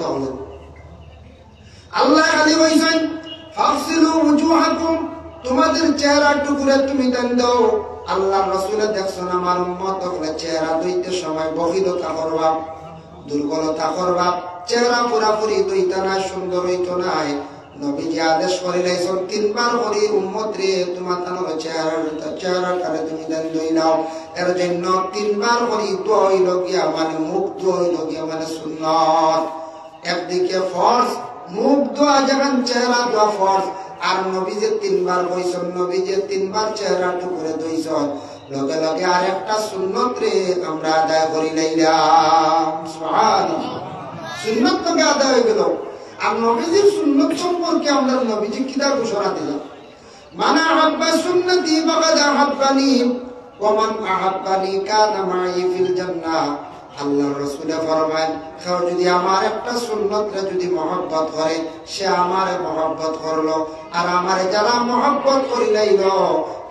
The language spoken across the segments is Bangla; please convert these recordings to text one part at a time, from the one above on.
কথা বলেন। আল্লাহ খালি বলছেন ফাগসিলু উজুহাকুম, তোমাদের চেহারা টুকুরে তুমি দেন দাও। আল্লাহ রাসূলে দেখছেন আমার উম্মত হলে চেহারা ধুইতে সময় বহিরতা করবা, দুর্বলতা করবা, চেহারা পুরাপুরি ধুইতে না, সুন্দর হইতো না। নবীজি আদেশ করিলেছেন তিনবার করে উম্মত রে তোমার তানোর চেহারাটারে তুমি দেন ধুই নাও। এর জন্য তিনবার করে দোয়া হইল গিয়া মানে মুখ দোয়া হইল গিয়া মানে সুন্নাত। একদিকে ফরজ মুখ দোয়া, যেমন চেহারা দোয়া ফরজ। আর নবীজি তিনবার কইছেন, নবীজি তিনবার চেহারা টুকুরে ধুইছেন, লগে লগে আর একটা সুন্নত রে আমরা আদায় করি লাইলাম। সুবহানাল্লাহ, সুন্নত তো আদায় হয়ে গেল। আর নবীজির সুন্নত সম্পর্কে আমরা নবীজি কিতা ঘোষণা দিলাম, মান আহাব্বা সুন্নতি ফাকাদ আহাব্বানি ওয়া মান আহাব্বানি কানা মাই ফিল জান্নাহ। আল্লাহর রাসূল ফরমান, কেউ যদি আমার একটা সুন্নতরে যদি মহব্বত করে সে আমারে মহব্বত করলো, আর আমারে যারা মহব্বত করিলাইল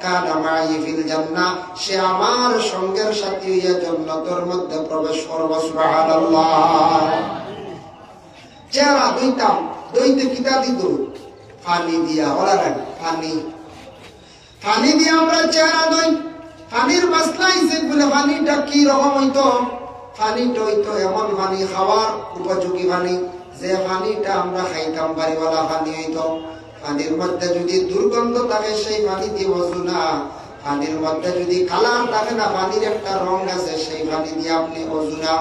কানা মাই ফিল জান্নাহ, সে আমার সঙ্গের সাথী হইয়া জান্নাতের মধ্যে প্রবেশ করবে। সুবহানাল্লাহ। চেহারা দুইতাম, দুইতে কিতা দিত পানি দিয়া, ওলা পানি, পানি দিয়ে আমরা চেহারা দই। পানির মাসলা হিসেবে বলে পানিটা কি রকম হইতো, পানিটা হইতো এমন পানি খাওয়ার উপযোগী পানি, যে পানিটা আমরা খাইতাম বাড়িওয়ালা পানি হইতো। পানির মধ্যে যদি দুর্গন্ধ থাকে সেই পানি দিয়ে ওযু না, পানির মধ্যে যদি কালার থাকে না, পানির একটা রং আছে, সেই পানি দিয়ে আপনি ওযু না,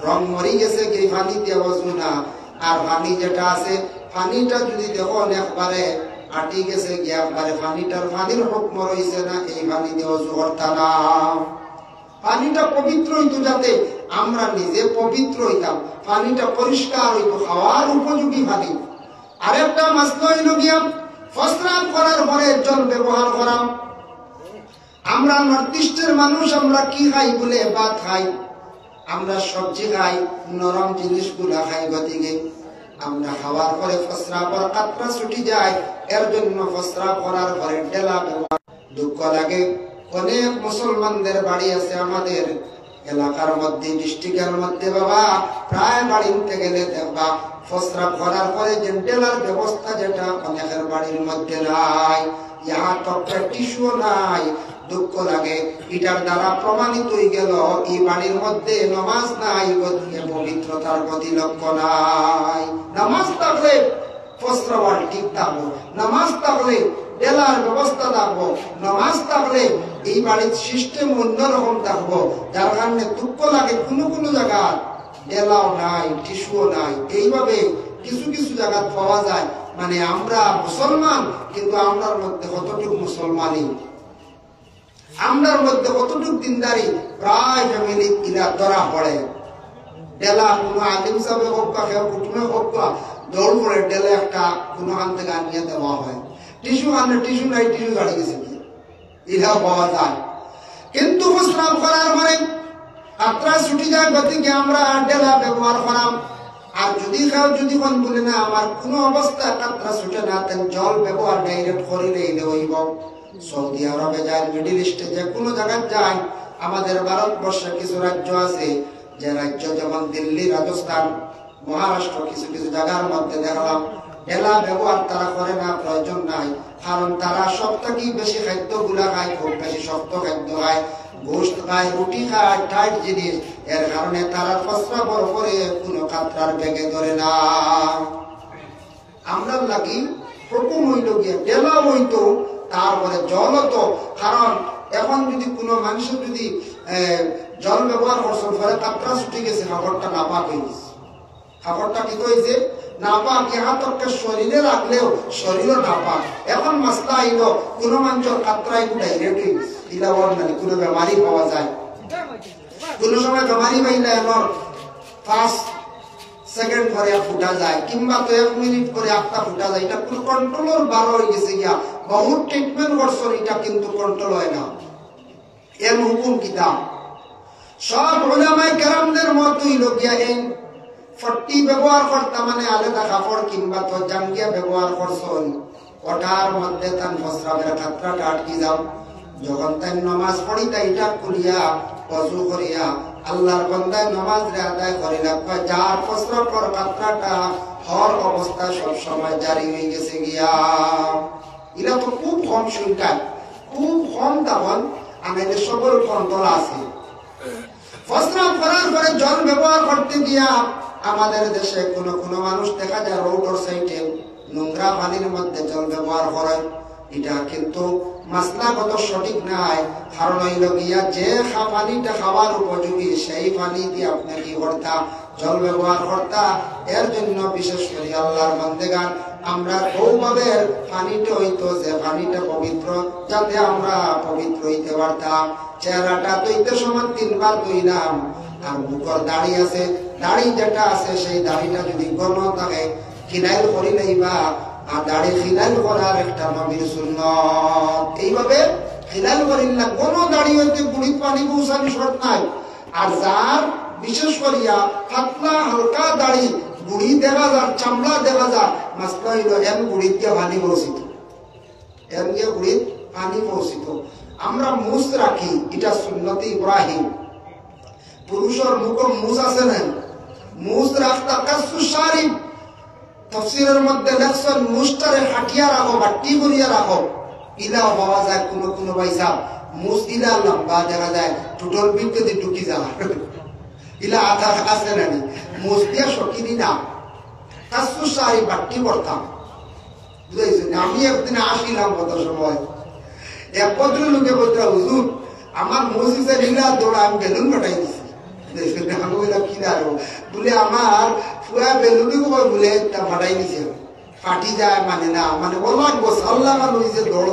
রং মরি গেছে এই পানি দিয়ে ওযু না। আর পানি যেটা আছে, পানিটা যদি দেখুন একবারে আটি গেছে গিয়া একবারে পানির হুকম রইছে না, এই পানি দিয়ে ওযু করতা না। পানিটা পবিত্র হইতো, যাতে আমরা নিজে পবিত্র হইতাম, পানিটা পরিষ্কার হইতো, খাওয়ার উপযোগী পানি। আরেকটা মাসলা হইল গিয়া প্রস্রাব করার পরে জল ব্যবহার করা। আমরা নর্থ ইস্টের মানুষ, আমরা কি খাই বলে ভাত খাই, আমরা সবজি খাই, নরম জিনিসগুলা খাই, গতিকে আমরা খাওয়ার পরে প্রস্রাবের কাতরা ছুটি যায়, এর জন্য প্রস্রাব করার পরে ডেলা ব্যবহার। দুঃখ লাগে, অনেক মুসলমানদের বাড়ি আছে আমাদের এলাকার মধ্যে, ডিস্ট্রিক্টের মধ্যে, বাবা প্রায় বাড়িতে গেলে দেখবা প্রস্রাব করার পরে যে ডেলার ব্যবস্থা, যেটা অনেকের বাড়ির মধ্যে নাই, ইহা তো টিস্যু নাই। দুঃখ লাগে, এটার দ্বারা প্রমাণিত হয়ে গেল এই বাড়ির মধ্যে নামাজ নাই, পবিত্রতার প্রতি লক্ষ্য নাই। নামাজ থাকলে প্রস্রাব ঠিক থাকবো, নামাজ থাকলে ডেলার ব্যবস্থা থাকবো, নামাজ থাকলে এই বাড়ির সিস্টেম অন্যরকম থাকবো। যার কারণে দুঃখ লাগে কোনো কোনো জায়গা ডেলাও নাই, টিস্যুও নাই। এইভাবে কিছু কিছু জায়গা পাওয়া যায়, মানে আমরা মুসলমান কিন্তু আমরার মধ্যে কতটুকু মুসলমানই, আমরার মধ্যে কতটুকু দিনদারি, প্রায় ফ্যামিলি ইরা ধরা পড়ে। ডেলা কোনো আলিম সাহেব হোক বা কেউ কুটুমে হোক বা দৌড় পড়ে ডেলে একটা কোনো হান থেকে আনিয়ে দেওয়া হয়। টিস্যু আনলে টিস্যু নাই, টিস্যু গাড়ি গেছে কি ইরাও পাওয়া যায়। কিন্তু প্রস্রাব করার পরে কাতরা ছুটি যায়, গতিকে আমরা ডেলা ব্যবহার করাম। আর যদি কেউ যদি কোন বলে না আমার কোনো অবস্থা কাতরা ছুটে না, তেন জল ব্যবহার ডাইরেক্ট করিলেই হইব। সৌদি আরবে যায়, মিডিল ইস্টে যে কোনো জায়গায় যায়, আমাদের ভারতবর্ষে কিছু রাজ্য আছে, যে রাজ্য যেমন দিল্লি, রাজস্থান, মহারাষ্ট্র, কিছু কিছু জায়গার মধ্যে দেখলাম ডেলা ব্যবহার তারা করে না, প্রয়োজন নাই। কারণ তারা সব থেকে বেশি খাদ্যগুলা খায়, খুব বেশি শক্ত খাদ্য খায়, গোস্ত খায়, রুটি খায়, টাইট জিনিস। এর কারণে তারা প্রস্রাবের করে কোনো কাতরার বেগে ধরে না। আমরা লাগি হুকুম হইল গিয়ে ডেলা হইতো, তারপরে জল হতো। কারণ এখন যদি কোনো মানুষের যদি জল ব্যবহার করছে, ফলে কাতরা ছুটি গেছে, খাবারটা নাপাক হয়ে গেছে। খাবারটা কি হয়েছে নাপাক, ইহা তককে শরীরে রাখলেও শরীরও নাপাক। এখন মাসলা আইল কোনো মানুষের কাতরাই ডাইরেক্ট হয়ে গেছে, ইলা বর্ণালী কোনো বেমারি পাওয়া যায়। কোনো সময় বেমারি পাইলে এমন 5 সেকেন্ড করে ফুটা যায়, কিংবা তো 1 মিনিট করে একটা ফুটা যায়। এটা কোনো কন্ট্রোলের বার হয়ে গেছে গিয়া, বহুত ট্রিটমেন্ট করছো, এটা কিন্তু কন্ট্রোল হয় না। এর হুকুম কিতাব সব উলামায়ে কেরামদের মতই লগিয়া এই 40 ব্যবহার করতা, মানে আলাদা কাপড় কিংবা তো জাঙ্গিয়া ব্যবহার করছেন, ওটার মধ্যে তান প্রস্রাবের কাতরাটা আটকি যাও। যখন তাই নামাজ পড়ি তাই এটা খুলিয়া ওযু করিয়া আল্লাহর বান্দায় নামাজ রে আদায় করে রাখবা, যার প্রস্রাব কর কাতরাটা হর অবস্থা সব সময় জারি হয়ে গেছে গিয়া। এরা তো খুব কম সংখ্যায়, খুব কম দাবন আমাদের সকল কন্ট্রোল আছে। প্রস্রাব করার পরে জল ব্যবহার করতে গিয়া আমাদের দেশে কোনো কোনো মানুষ দেখা যায় রোডর সাইডে নোংরা পানির মধ্যে জল ব্যবহার করে। এটা কিন্তু মাসলাগত সঠিক নাই। কারণ হইল গিয়া যে পানিটা খাওয়ার উপযোগী সেই পানি দিয়ে আপনি কি করতা, জল ব্যবহার করতা। এর জন্য বিশেষ করে আল্লাহর বান্দেগান আমরা ওইভাবে পানিটা হইতো যে পানিটা পবিত্র, যাতে আমরা পবিত্র হইতে পারতাম। চেহারাটা ধুইতে সময় 3 বার ধুইলাম। আর মুখর দাড়ি আছে, দাড়ি যেটা আছে সেই দাড়িটা যদি ঘন থাকে খিলাইল করি নাইবা, আর দাড়ি খিলাইল করার একটা নবীর সুন্নাত। এইভাবে খিলাইল করিল না, কোন দাড়ি হইতে বুড়িত পানি পৌঁছানি শর্ত নাই। আর যার বিশেষ করিয়া পাতলা হালকা দাড়ি, বুড়ি দেখা যার, চামড়া দেখা যার, মাসলা হইল এম বুড়িত গিয়ে পানি পৌঁছিত, এম গিয়ে বুড়িত পানি পৌঁছিত। আমরা মুস রাখি, এটা সুন্নতে ইব্রাহিম। পুরুষের মুখ মুস আছে না, মুস রাখতা কাসু শারিব। তাফসীরের মধ্যে লেখছেন মুসটারে হাটিয়া রাখো, বাটি করিয়া রাখো। ইলাও পাওয়া যায় কোন কোন পয়সা মুস ইলা লম্বা দেখা যায়, টুটল পিঠে দিয়ে ঢুকি যায়। ইলা আধা আছে না, মুস দিয়ে সকিনি না, কাসু শারিব বাটি করতাম। বুঝাইছেন? আমি একদিন আসিলাম কত সময়, এক ভদ্র লোকে বলতে, হুজুর আমার মসজিদে লীলা দৌড়া আমি বেলুন পাঠাই দিছি। আমি বললাম কি দাঁড়ো বলে, আমার পুরা বেলুনই বলে একটা ফাটাই দিছে, ফাটি যায় মানে না, মানে অলাক বসাল লাগানো হয়েছে দৌড়,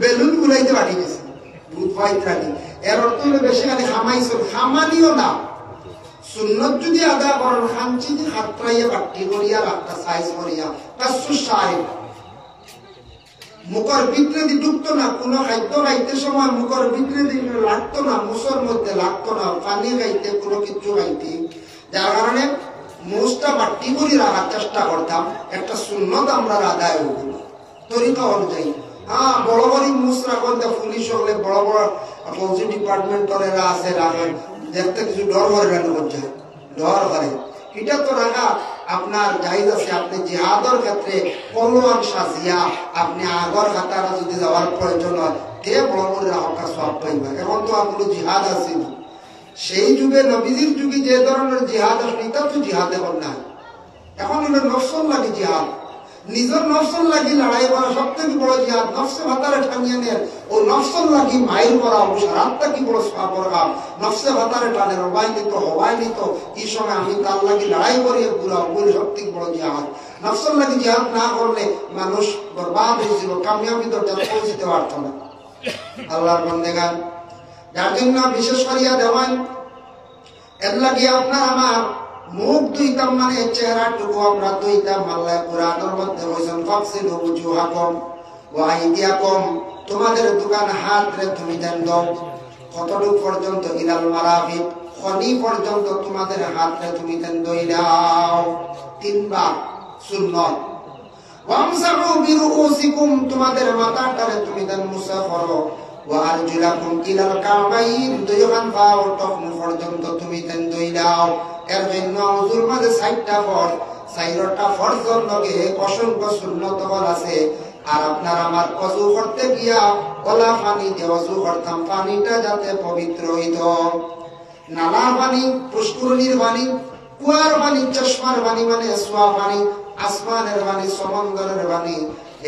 বেলুন গুলাইতে ফাটি গেছে। ভূত পাইত্রানি এর অর্থ হলো বেশি খালি খামাইছ, খামানিও না। সুন্নত যদি আদা করেন খানচি দিয়ে হাতরাইয়া বাটি করিয়া রাখটা সাইজ করিয়া কাসু সাহেব মুখর ভিতরে দিয়ে ঢুকতো না। কোন খাদ্য খাইতে সময় মুখর ভিতরে দিয়ে লাগতো না, মুসর মধ্যে লাগতো না, পানি খাইতে কোনো কিছু খাইতে। যার কারণে মুসটা বাটি করে রাখার চেষ্টা করতাম। একটা সুন্নত আমরা আদায় হইল তরিকা অনুযায়ী। হ্যাঁ, বড় বড় মুস রাখেন, পুলিশ হলে বড় বড় ফৌজি ডিপার্টমেন্টের আছে রাখেন, দেখতে কিছু ডর করে রান্না করছে, ডর করে। এটা তো রাখা আপনার জায়েজ আছে। আপনি জিহাদের ক্ষেত্রে পলোয়ান সাজিয়া আপনি আগর খাতারা যদি যাওয়ার প্রয়োজন হয়, তে বড় করে রাখা সব পাইবা। এখন তো আপনার জিহাদ আছে, সেই যুগে নবীজির যুগে যে ধরনের জিহাদ আসলে এটা তো জিহাদ এখন নাই। এখন হলো নফসল লাগি জিহাদ, নিজের নফসল লাগি লড়াই করা সব থেকে বড় জিহাদ। নফসে ভাতারে টানিয়ে নেন, ও নফসল লাগি মাইল করা সারাতটা কি বড় সাপর কাম। নফসে ভাতারে টানে হবাই নিত, হবাই নিত, এই সময় আমি তার লাগি লড়াই করিয়ে পুরা বলে সব থেকে বড় জিহাদ। নফসল লাগি জিহাদ না করলে মানুষ বরবাদ হয়েছিল, কামিয়াবি দরজা পৌঁছতে পারত না। আল্লাহর বান্দেগান, যার জন্য বিশেষ করিয়া দেওয়ান এর লাগিয়ে আপনার আমার মুখ ধুইতাম, মানে চেহারাটুকু আমরা ধুইতাম। আল্লাহ কুরআনের মধ্যে বলেছেন ফাগসিলু উজুহাকুম ওয়া আইদিয়াকুম, তোমাদের দোকান হাত রে তুমি দেন দাও কতটুক পর্যন্ত, ইলাল মারাফিক, খনি পর্যন্ত তোমাদের হাত রে তুমি দেন দইলাও। 3 বার সুন্নাত। ওয়ামসাহু বিরুউসিকুম, তোমাদের মাথাটারে তুমি দেন মুসা করো। ওয়া আরজুলাকুম ইলাল কাবাইন, দুইখান পাও টকনু পর্যন্ত তুমি দেন দইলাও। এর জন্য ওযুর মাঝে 4টা ফরজ, 4টা ফরজের লগে অসংখ্য সুন্নাত আছে। আর আপনার আমার ওযু করতে গিয়া ওলা পানি দিয়ে ওযু করতাম, পানিটা যাতে পবিত্র হইত। নালা পানি, পুষ্করণীর পানি, কুয়ার পানি, চশমার পানি মানে সোয়া পানি, আসমানের পানি, সমুদ্রের পানি,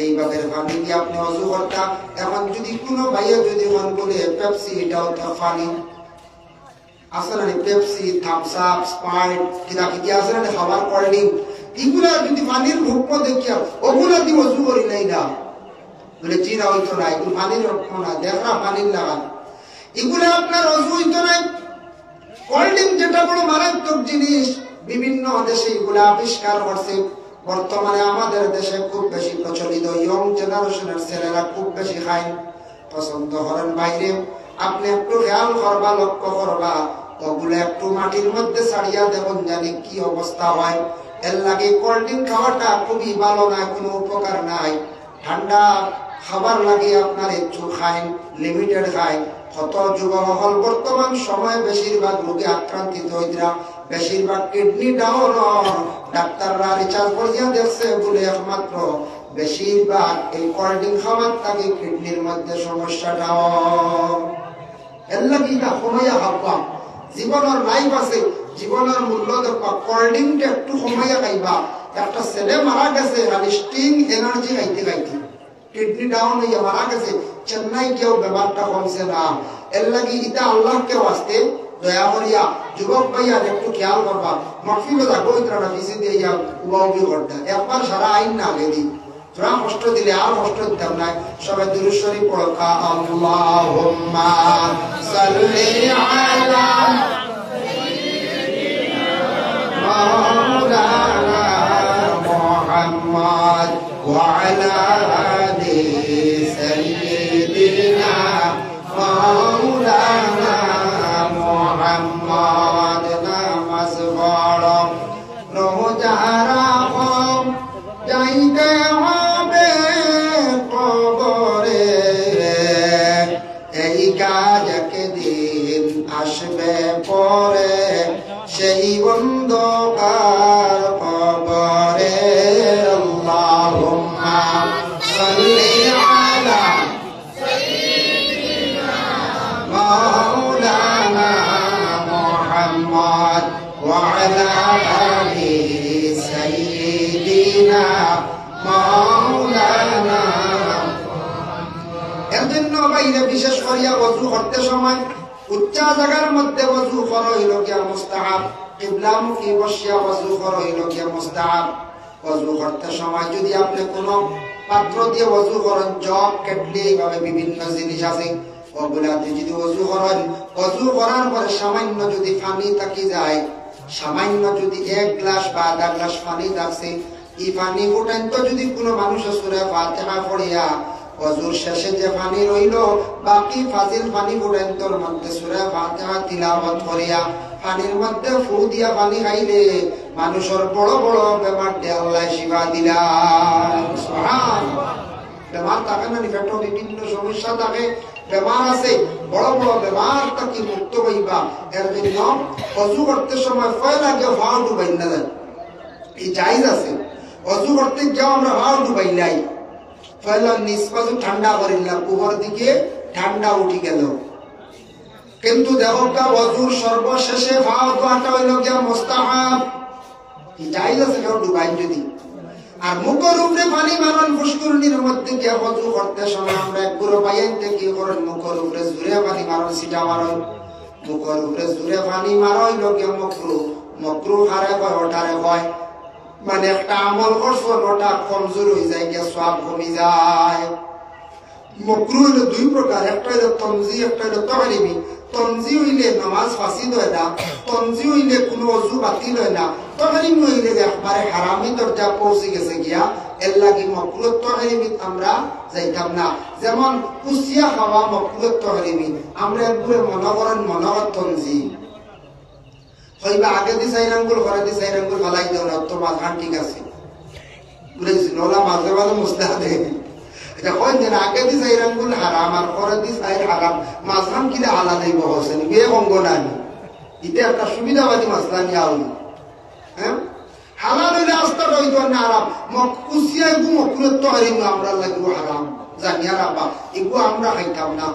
এইভাবে পানি দিয়ে আপনি ওযু করতাম। এখন যদি কোনো ভাইয়া যদি মন বলে পেপসি এটাও তো পানি আসলে, পেপসি, থামস আপ, স্প্রাইট, কিনা কি আছে না খাবার কোল্ড ড্রিঙ্ক, এগুলা যদি পানির রূপ দেখিয়া ওগুলা দিয়ে ওযু করি নাই না বলে চিরা হইতো না, এগুলো পানির রূপ না, দেখা পানির লাগান, এগুলা আপনার ওযু হইতো না। কোল্ড ড্রিঙ্ক যেটা বড় মারাত্মক জিনিস, বিভিন্ন দেশে এগুলা আবিষ্কার করছে। বর্তমানে আমাদের দেশে খুব বেশি প্রচলিত, ইয়ং জেনারেশনের ছেলেরা খুব বেশি খায়, পছন্দ করেন। বাইরে আপনি একটু খেয়াল করবা, লক্ষ্য করবা, ওগুলো একটু মাটির মধ্যে ছাড়িয়া দেবেন, জানি কি অবস্থা হয়। এর লাগে কোল্ড ড্রিঙ্ক খাওয়াটা খুবই ভালো না, কোনো উপকার নাই। ঠান্ডা খাবার লাগে আপনার একটু খায়, লিমিটেড খায়, কত যুবক হল বর্তমান সময়ে বেশিরভাগ রোগে আক্রান্তিত হইতরা, বেশিরভাগ কিডনি ডাউন। ডাক্তাররা রিচার্জ করিয়া দেখছে বলে একমাত্র বেশিরভাগ এই কোল্ড ড্রিঙ্ক খাওয়ার থাকে কিডনির মধ্যে সমস্যাটা। এর লাগি না কমাইয়া খাবা, জীবনের লাইফ আছে, জীবনের মূল্য দেখবা, কোল্ড ড্রিঙ্কটা একটু কমাইয়া খাইবা। একটা ছেলে মারা গেছে খালি স্টিং এনার্জি খাইতে খাইতে, কিডনি ডাউন হইয়া মারা গেছে, চেন্নাই কেউ ব্যাপারটা কমছে না। এর লাগি এটা আল্লাহকে আসতে দয়া করিয়া যুবক ভাইয়া একটু খেয়াল করবা, মাহফিলে থাকবো ইতরা পিছিয়ে দিয়ে যাও উবাউবি করতে, একবার সারা আইন না গেলি তোরা কষ্ট দিলে আর কষ্ট দিতাম না। সবাই দুরূদ শরীফ পড়া, আল্লাহুম্মা সাল্লি আলা মাওলানা মুহাম্মদ ওয়া আলা আলি সাইয়্যিদিনা মাওলানা মুহাম্মদ। নামাজ পড়ো রোজারা কম যাইতে হবে কবরে, এই কাজ একদিন আসবে পরে, সেই অন্ধকার কবরে। আল্লাহুম্মা সাল্লি আলা মাওলানা মুহাম্মদ ওয়া আলা আলি সাইয়্যিদিনা মাওলানা। এর জন্য বাইরে বিশেষ করিয়া ওযু করতে সময় উচ্চা জায়গার মধ্যে ওযু করা হইল গিয়া মুস্তাহাব, কিবলামুখী বসিয়া ওযু করা হইল গিয়া মুস্তাহাব। ওযু করতে সময় যদি আপনি কোনো পাত্র দিয়ে ওযু করেন, জগ, কেটলি, এইভাবে বিভিন্ন জিনিস আছে, ওগুলাতে যদি ওযু করেন, ওযু করার পরে সামান্য যদি পানি থাকি যায়, সামান্য যদি 1 গ্লাস বা আধা গ্লাস পানি থাকছে, এই পানি ফুটাইতো যদি কোনো মানুষের সূরা ফাতিহা পড়িয়া ওযুর শেষে যে পানি রইল, বাকি ফাজিল পানি ফুটাইতোর মধ্যে সূরা ফাতিহা তিলাওয়াত করিয়া পানির মধ্যে ফু দিয়া পানি খাইলে মানুষের বড় বড় বেমার আল্লাহ শিফা দিলাম। সুবহানাল্লাহ। বেমার থাকে না, পেটে বিভিন্ন সমস্যা থাকে, বেমার আছে, বড় বড় বেমার থেকে মুক্ত হইবা। এর জন্য ওযু করতে সময় পয়লা গিয়ে ভাও ডুবাই না যায়, এই জায়েজ আছে। ওযু করতে যাও আমরা ভাও ডুবাই নাই, পয়লা নিচ বাজু ঠান্ডা করিলাম, উপর দিকে ঠান্ডা উঠি গেল। কিন্তু দেখো ওযুর সর্বশেষে ভাও দোয়াটা হইল গিয়া মুস্তাহাব, এই জায়েজ আছে কেউ ডুবাই যদি। আর মুখের উপরে পানি মারন, ফুসকুরনির মধ্যে গিয়ে ওযু করতে সময় আমরা এক গুঁড়ো পাইতে কি করেন, মুখের উপরে জুড়ে পানি মারন, সিটা মারন, মুখের উপরে জুড়ে পানি মারা হইল গিয়া মাকরুহ। মাকরুহ হারে কয় ওটারে কয়, মানে একটা আমল করছো ওটা কমজোর হয়ে যায়, গিয়া সওয়াব কমে যায়। মাকরুহ হইল 2 প্রকার, একটা হইল তনজি, একটা হইল তাহরিমি। তনজি হইলে নামাজ ফাসিদ হয় না, তনজি হইলে কোনো ওযু বাতিল হয় না, তাহরিমি হইলে একবারে হারামি দরজা পৌঁছে গেছে গিয়া। এর লাগি মাকরুহ তাহরিমি আমরা যাইতাম না। যেমন কুচিয়া খাওয়া মাকরুহ তাহরিমি, আমরা একবারে মনে করেন মনোহর তনজি হইবা, আগে দি 4 আঙ্গুল ঘরে দি 4 আঙ্গুল ফালাই দেও না, তো মাঝখান ঠিক আছে বুঝেছি, নলা মাঝে মাঝে মুসলা দেয়। এটা কয় যে আগে দি 4 আঙ্গুল হারাম আর পরে দি 4 হারাম, মাঝখান কিনা আলাদাই বহছেন, বিয়ে অঙ্গ নাই। এটা একটা সুবিধাবাদী মাসলা নিয়ে আউলি। হ্যাঁ, হালাল হইলে আস্তা রইত না হারাম, কুচিয়া এগু মকরুহ তাহরিমি আমরা লাগিব হারাম, জানিয়া রাখবা এগু আমরা খাইতাম না।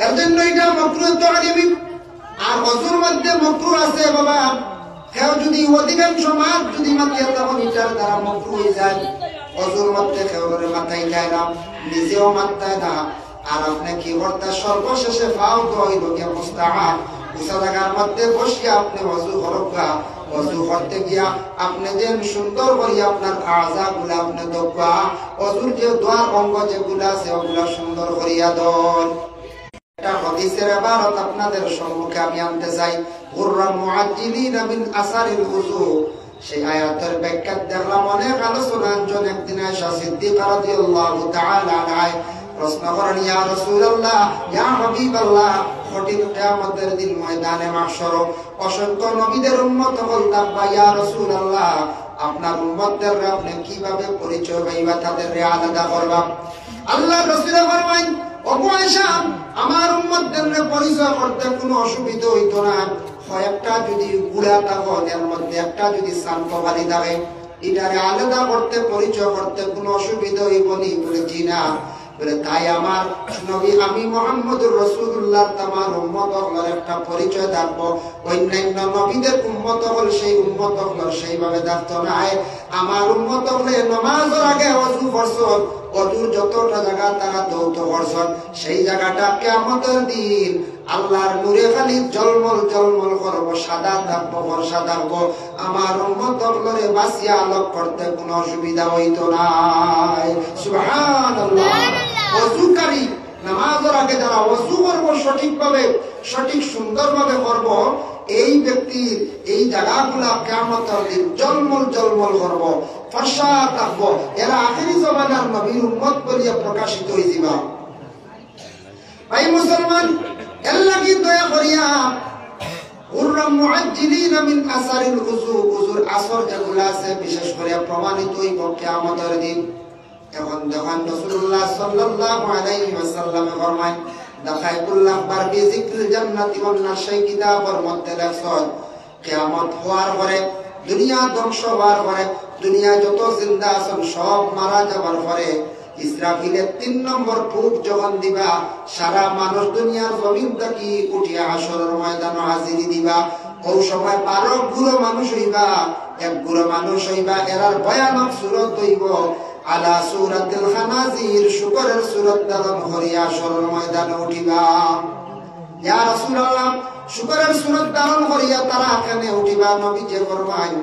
এর জন্য এটা মকরুহ তাহরিমি। আর ওযুর মধ্যে মাকরুহ আছে বাবা, কেউ যদি অধিকাংশ মাছ যদি মাতিয়া তখন এটার দ্বারা মাকরুহ হয়ে যায়। ওযুর মধ্যে কেউ মাথায় যায় না, নিজেও মাথায় না। আর আপনি কি করতে সর্বশেষে ফাও হইল গিয়া মুস্তাহাব, উঁচা জায়গার মধ্যে বসিয়া আপনি ওযু করবা। ওযু করতে গিয়া আপনি যে সুন্দর করিয়া আপনার আযা গুলা আপনি দেখবা, ওযুর যে দোয়ার অঙ্গ যেগুলা আছে ওগুলা সুন্দর করিয়া দন। একটা হাদিসের ইবারত আপনাদের সম্মুখে আমি আনতে চাই, গুররাম মুআজ্জিলিনা মিন আসারিল ওযু। সেই আয়াতের ব্যাখ্যা দেখলাম অনেক আলোচনা। একদিন আয়েশা সিদ্দিকা রাদিয়াল্লাহু তাআলা আনহা প্রশ্ন করেন, ইয়া রাসূলুল্লাহ, ইয়া হাবিবাল্লাহ, কঠিন কিয়ামতের দিন ময়দানে মাহশর অসংখ্য নবীদের উম্মত বলতাম, ইয়া রাসূলুল্লাহ, আপনার উম্মতদের আপনি কিভাবে পরিচয় পাইবা, তাদের আলাদা করবা? আল্লাহ রাসূল ফরমায়, ওগো আয়েশা, আমার উম্মতদের পরিচয় করতে কোনো অসুবিধা হইতো না। একটা যদি গুড়া থাকো, এর মধ্যে একটা যদি সানকভারি থাকে, এটারে আলাদা করতে পরিচয় করতে কোনো অসুবিধা হইব নি? বলে জি না। বলে তাই আমার নবী আমি মুহাম্মদুর রাসূলুল্লাহ তামার উম্মত হলার একটা পরিচয় থাকবো। অন্যান্য নবীদের উম্মত হল সেই উম্মত হল সেইভাবে থাকতো না। আমার উম্মত হলে নামাজের আগে ওযু করছন, ওযুর যতটা জায়গা তারা দৌত করছন, সেই জায়গাটা কিয়ামতের দিন আল্লাহর নূরে খালি জলমল জলমল করবো, সাদা থাকবো, ফর্সা থাকবো। আমার উম্মত হলরে বাঁচিয়া আলোক করতে কোনো অসুবিধা হইতো না। সুবহানাল্লাহ। ওযুকারী নামাজের আগে যারা ওযু করবো সঠিকভাবে, সঠিক সুন্দরভাবে করবো, এই ব্যক্তির এই জায়গাগুলা কিয়ামতের দিন জলমল জলমল করবো, ফর্সা থাকবো। এরা আখিরি জামানার নবীর উম্মত বলিয়া প্রকাশিত হইছিবা। ভাই মুসলমান, এর লাগি দয়া করিয়া উররাম মুআজ্জিলিনা মিন আসারিল উযু, উযুর আসর যেগুলা আছে বিশেষ করে প্রমাণিত হইব কিয়ামতের দিন। এখন যখন রাসূলুল্লাহ সাল্লাল্লাহু আলাইহি ওয়াসাল্লাম ফরমায় দাখাইতুল আখবার বিযিকরিল জান্নাতি ওয়ান নার, সেই কিতাবের মধ্যে লেখছেন কিয়ামত হওয়ার পরে, দুনিয়া ধ্বংস হওয়ার পরে, দুনিয়া যত জিন্দা আছেন সব মারা যাবার পরে ইসরাফিলের ৩ নম্বর ফুঁক যখন দিবা, সারা মানুষ দুনিয়ার জমিন থেকে উঠিয়া হাসরের ময়দানে হাজিরি দিবা। ওই সময় ১২ গুলো মানুষ হইবা, এক গুলো মানুষ হইবা, এরার ভয়ানক সূরত হইব আলা সূরাতিল খানাজির, শুকরের সূরত ধারণ করিয়া হাসরের ময়দানে উঠিবা। ইয়া রাসূলুল্লাহ, শুকরের সূরত ধারণ করিয়া তারা এখানে উঠিবা। নবীজি ফরমায়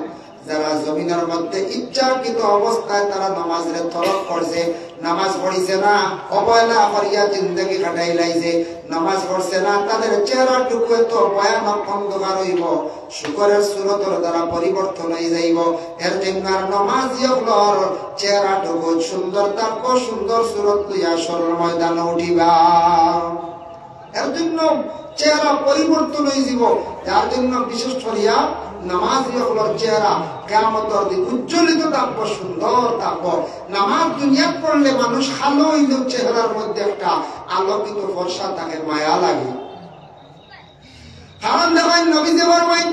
যারা জমিনের মধ্যে ইচ্ছাকৃত অবস্থায় তারা নামাজরে তরক করছে, নামাজ পড়িছে না, অবহেলা করিয়া জিন্দগি কাটাই লাইছে, নামাজ পড়ছে না, তাদের চেহারাটুকু এত ভয়ানক অন্ধকার হইব, শুকরের সূরতের দ্বারা পরিবর্তন হয়ে যাইব। এর জন্য নামাজিয়গুলোর চেহারাটুকু সুন্দর থাকবো, সুন্দর সূরত লইয়া হাসরের ময়দানে উঠিবা। এর জন্য চেহারা পরিবর্তন হয়ে যাব। যার জন্য বিশেষ করিয়া নামাজিগুলোর চেহারা কিয়ামতের দিন উজ্জ্বলিত থাকবো, সুন্দর থাকবো। নামাজ দুনিয়া পড়লে মানুষ কালো হইলেও চেহারার মধ্যে একটা আলোকিত ফর্সা থাকে, মায়া লাগে। কারণ দেখেন নবীজি ফরমায়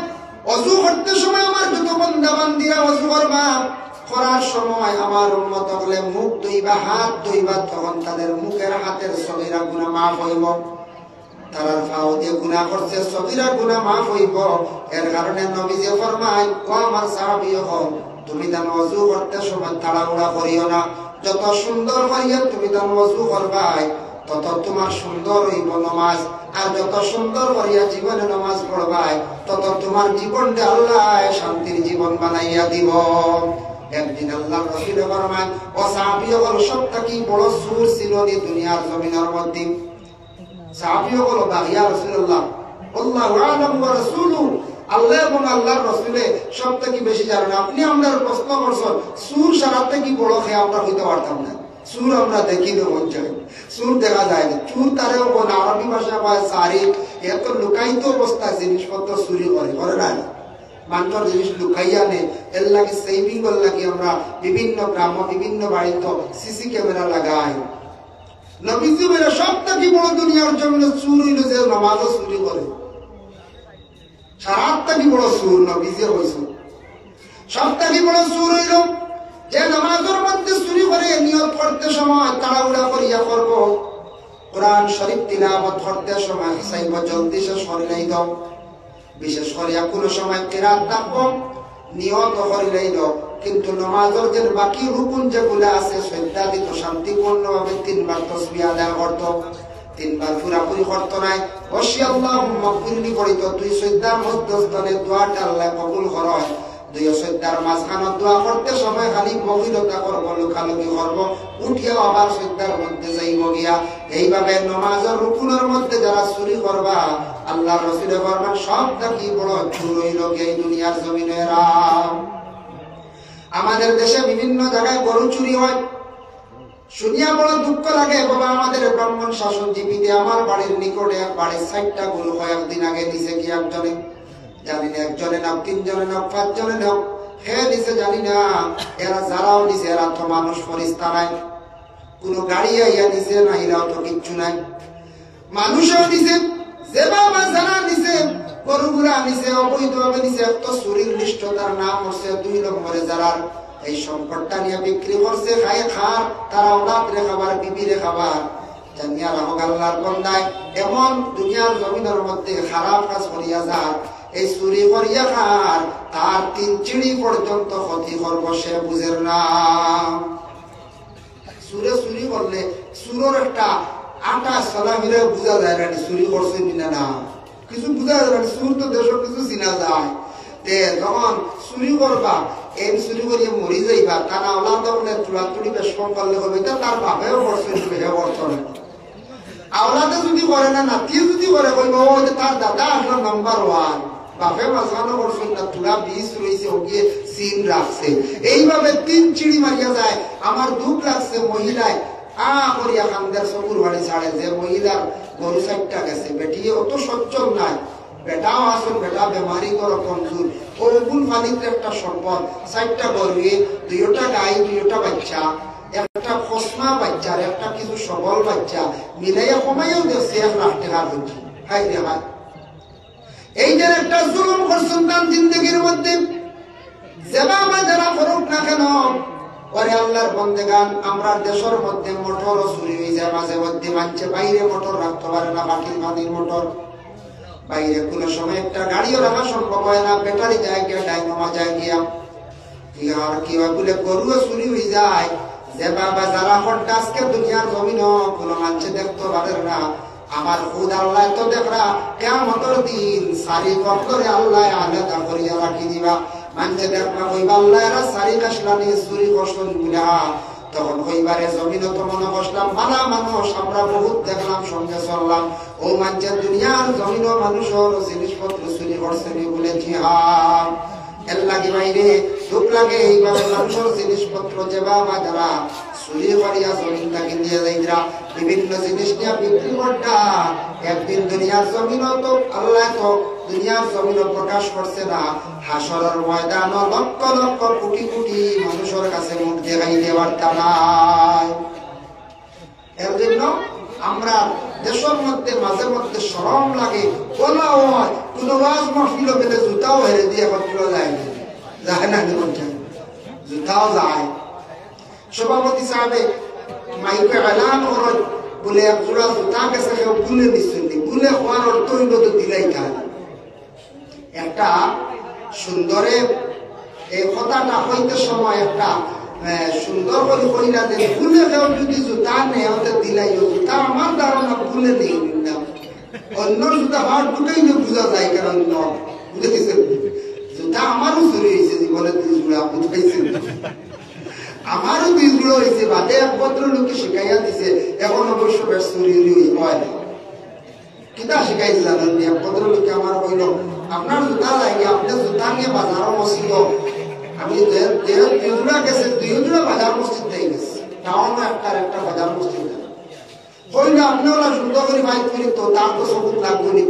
ওযু করতে সময় আমার যত বান্দা বান্দিরা ওযু করবা, করার সময় আমার উম্মত হলে মুখ ধুইবা, হাত ধুইবা, তখন তাদের মুখের হাতের সগীরা গুনাহ মাফ হইব। তারা ফাও দিয়ে গুনাহ করছে, সগীরা গুনাহ মাফ হইব। এর কারণে নবীজি ফরমায় ও আমার সাহাবীগণ, তুমি যেন ওযু করতে সময় তাড়াহুড়া করিও না। যত সুন্দর করিয়া তুমি যেন ওযু করবাই, তত তোমার সুন্দর হইব নামাজ। আর যত সুন্দর করিয়া জীবনে নামাজ পড়বাই, তত তোমার জীবনটা আল্লাহ শান্তির জীবন বানাইয়া দিব। একদিন আল্লাহর রাসূল ফরমায় ও সাহাবীগণ, সবথেকে বড় সুর ছিল এই দুনিয়ার জমিনের মধ্যে। সাহাবীগণ ইয়া রাসূলুল্লাহ, আল্লাহু আ'লামু ওয়া রাসূলুহু, আল্লাহ এবং আল্লাহর রাসূলে সবথেকে বেশি জানেন। আপনি আমাদের প্রশ্ন করছেন সুর সারা থেকে বড় খেয়ে আমরা হইতে পারতাম না। সুর আমরা দেখি না, সুর দেখা যায় না। চুর তারেও কোন আরবি ভাষা পায় সারি, এত লুকায়িত অবস্থায় জিনিসপত্র চুরি করে না, মানুষের জিনিস লুকাইয়া নেই। এর লাগে সেভিং এর লাগে আমরা বিভিন্ন গ্রাম, বিভিন্ন বাড়িতে সিসি ক্যামেরা লাগাই। নবীজি বলে সবথেকে বড় দুনিয়ার জমিনে চুর হইল যে নামাজও চুরি করে। সারাত থেকে বড় চুর নবীজি হয়েছে। সবথেকে বড় চুর হইল যে নামাজের মধ্যে চুরি করে, নিয়ত করতে সময় তাড়াহুড়া করিয়া করব, কোরআন শরীফ তিলাওয়াত করতে সময় চাইব জলদি শেষ করিলেই দাও। বিশেষ করিয়া কোন সময় কিরাত থাকবো, নিয়ত করিলেই দাও। কিন্তু নামাজের যে বাকি রুকুন যেগুলো আছে শ্রদ্ধা দিত, শান্তিপূর্ণভাবে 3 বার তাসবিহ আদায় করত, 3 বার পুরাপুরি করতো নাই। বসি আল্লাহুম্মা গফিরলি করিত। 2 শ্রদ্ধার মধ্যস্থলে দোয়াটা আল্লাহ কবুল করে। 2 শ্রদ্ধার মাঝখানে দোয়া করতে সময় খালি গভীরতা করব, লুকালুকি করব, উঠিয়া আবার শ্রদ্ধার মধ্যে যাইব গিয়া। এইভাবে নামাজের রুকুনের মধ্যে যারা চুরি করবা, আল্লাহর রাসূল ফরমান সবথেকে বড় চুর হইল এই দুনিয়ার জমিনেরা। আমাদের দেশে বিভিন্ন জায়গায় গরু চুরি হয়, শুনিয়া বড় দুঃখ লাগে। বাবা, আমাদের ব্রাহ্মণ শাসন জীবিতে আমার বাড়ির নিকটে এক বাড়ির 60টা গরু হয়। একদিন আগে নিচে কি একজনে, জানি না একজনে না, 3 জনে না, 5 জনে না, হে নিচে জানি না। এরা যারাও নিচে, এরা তো মানুষ ফরিস্তা নাই। কোন গাড়ি আইয়া নিছে না, এরাও তো কিচ্ছু নাই। মানুষও নিছে, সেবা বা যারা নিছে, গরুগুলা নিছে, অবৈধভাবে নিছে, তো চুরির নিষ্ঠতার নাম হচ্ছে 2 নম্বরে যারা এই সম্পদটা নিয়ে বিক্রি করছে, খায় খার, তারা ওলাদ রে খাবার, বিবি রে খাবার। জানিয়া রাখো আল্লাহর বান্দায় এমন দুনিয়ার জমিনের মধ্যে খারাপ কাজ করিয়া যার, এই চুরি করিয়া খার, তার 3 চিড়ি পর্যন্ত ক্ষতি করব সে বুঝের না। চুরে চুরি করলে চুরের একটা আটা সালামিরে বোঝা যায় না চুরি করছে কিনা না, কিছু বোঝা যায় না। চুর তো দেশের কিছু চিনা যায়। তে যখন চুরি করবা, এই চুরি করিয়ে মরি যাইবা, তারা ওলাদ বলে তুড়াতুড়ি বেশ কম করলে হবে, তার বাপেও করছে, হে করতো না। আওলাদে যদি করে না, নাতিও যদি করে, কইব ও তার দাদা আসলো নাম্বার 1, বাপে মাঝখানো করছেন না, তুলা 20 রয়েছে, ওগিয়ে সিন রাখছে। এইভাবে 3 চিড়ি মারিয়া যায়। আমার দুঃখ লাগছে, মহিলায় করিয়া খান্দার চকুর বাড়ি ছাড়ে, যে মহিলার গরু 4টা গেছে, বেটি অত সচ্ছল নাই, বেটাও আসুন, বেটা বেমারি করো কমজোর, ওগুন পানিতে একটা সম্পদ, 4টা গরু, 2টা গাই, 2টা বাচ্চা, একটা ফসমা বাচ্চা আর একটা কিছু সবল বাচ্চা মিলাইয়া কমাইয়াও দেখছে 1 লাখ টাকার হচ্ছে। হাই রে হাই, এইটার একটা জুলুম করছেন তার জিন্দগির মধ্যে। যেবা আমরা যারা করুক না কেন, পরে আল্লাহর বন্দেগান, আমরা দেশের মধ্যে মোটরও চুরি হয়ে যায় মাঝে মধ্যে। মানছে বাইরে মোটর রাখতে পারে না, মাটির পানির মোটর বাইরে, কোনো সময় একটা গাড়িও রাখা সম্ভব হয় না, ব্যাটারি যায় গিয়া, ডাইনামো যায় গিয়া, আর কি হয় বলে গরুও চুরি হয়ে যায়। যে বাবা যারা হঠাৎ আজকে দুনিয়ার জমিন কোনো মানুষে দেখতে পারে না, আমার খুদ আল্লাহ তো দেখরা কিয়ামতের দিন 4 বছরে আল্লাহ আলাদা করিয়া রাখি দিবা। মানুষে দেখবা কইবা আল্লাহ এরা 4 কাশলা নিয়ে চুরি করছেন বুঝা, তখন কইবারে জমিন তো মনে করলাম ভালো মানুষ, আমরা বহুত দেখলাম, সঙ্গে চললাম। ও মানুষের দুনিয়ার জমিন মানুষের জিনিসপত্র চুরি করছেন বলে জিহাদ এর লাগে বাইরে দুঃখ লাগে। এইভাবে মানুষের জিনিসপত্র যে বাবা যারা চুরি করিয়া জমিনটাকে নিয়ে যাইরা বিভিন্ন জিনিস নিয়ে বিক্রি করতা, একদিন দুনিয়ার জমিন তো আল্লাহ তো দুনিয়ার জমিন প্রকাশ করছে না, হাসরের ময়দান লক্ষ লক্ষ কোটি কোটি মানুষের কাছে মুখ দেখাই দেওয়ার তাই। এর জন্য আমরা দেশের মধ্যে মাঝে মধ্যে শরম লাগে, বলা হয় কোন ওয়াজ মাহফিল পেলে জুতাও হেরে দিয়ে একত্র যায় না, জুতাও যায়। সভাপতি সাহেবে মাইকে এলান করেন বলে এক জোড়া জুতা গেছে, কেউ ভুলে নিশ্চয় ভুলে হওয়ার অর্থ হইল তো দিলাই খায়। একটা সুন্দরে এই কথাটা হইতে সময় একটা সুন্দর করে কইরা দেন, ভুলে কেউ যদি জুতা নেই ওদের দিলাই, জুতা আমার ধারণা ভুলে নেই, অন্য জুতা হাট দুটাই বোঝা যায়, কারণ বুঝেছেন জুতা আমারও চুরি হয়েছে জীবনে 2 জোড়া, বুঝাইছেন আমারও 2 জোড়া হয়েছে, বাদে এক ভদ্র লোকে শিখাইয়া দিছে। এখন অবশ্য বেশ চুরি হয় না, কিতা শিখাইছে জানেন? এক ভদ্র লোকে আমার কইল আপনার জুতা লাগে, আপনার জুতা নিয়ে বাজারও মসজিদ, আমি 2 জোড়া গেছে, 2 জোড়া বাজার মসজিদ দিয়ে গেছে, টাউন একটা বাজার মসজিদ কইল আপনি ওরা সুন্দর করে বাইক করি তো তার তো সবুজ লাগবো নি,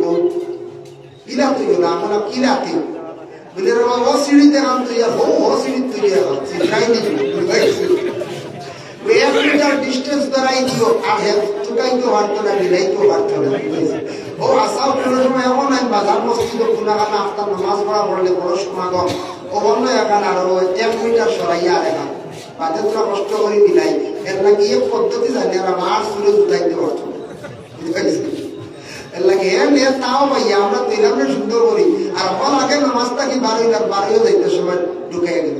কিলা তুই না আমরা কিলাতে বলে ও সিঁড়িতে নাম তুই ও সিঁড়ি তুই শিখাই ডিস্টেন্স দাঁড়াই দিও, আর চুটাই কেউ হাঁটতো না, মিলাই কেউ হাঁটতো না। ও আসাও কোনো সময় এমন আমি বাজার মসজিদ কোনাখানা আপনার নামাজ পড়া পড়লে বড় সমাগম, ও অন্য এখান আরো 1 মিটার সরাইয়া আর এখান বাদে তোরা কষ্ট করে মিলাই। এর লাগে এই পদ্ধতি জানি আর আমার সুরে জুটাইতে পারতো এর লাগে এর তাও ভাইয়া আমরা তিলামে সুন্দর করি, আর ফল আগে নামাজটা কি 12 যাইতে সময় ঢুকে গেল।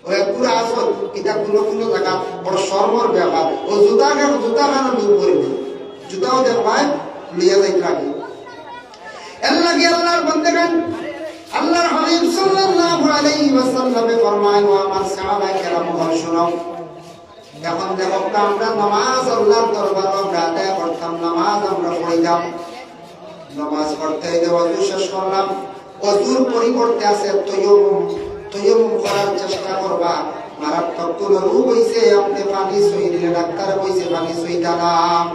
ওই পুরা আসল এটা কোনো জায়গা বড় শর্মর ব্যাপার। ও জুতা খানা দূর করিনি, জুতাও দেখবায় লিয়া যাইতে লাগে। এর লাগে আল্লাহর বান্দাগান, আল্লাহর হাবিব সাল্লাল্লাহু আলাইহি ওয়াসাল্লামে ফরমায়, ও আমার সাহাবায়ে কেরাম শুনো, এখন দেখো আমরা নামাজ আল্লাহর দরবারে আদায় করতাম, নামাজ আমরা পড়িতাম, নামাজ পড়তে ওযু শেষ করলাম, ওযুর পরিবর্তে আছে তৈয়মুম করার চেষ্টা করবা। মারাত্মক কোন রোগ হইছে, আপনি পানি সই দিলে ডাক্তারে কইছে পানি সই দাঁড়াম,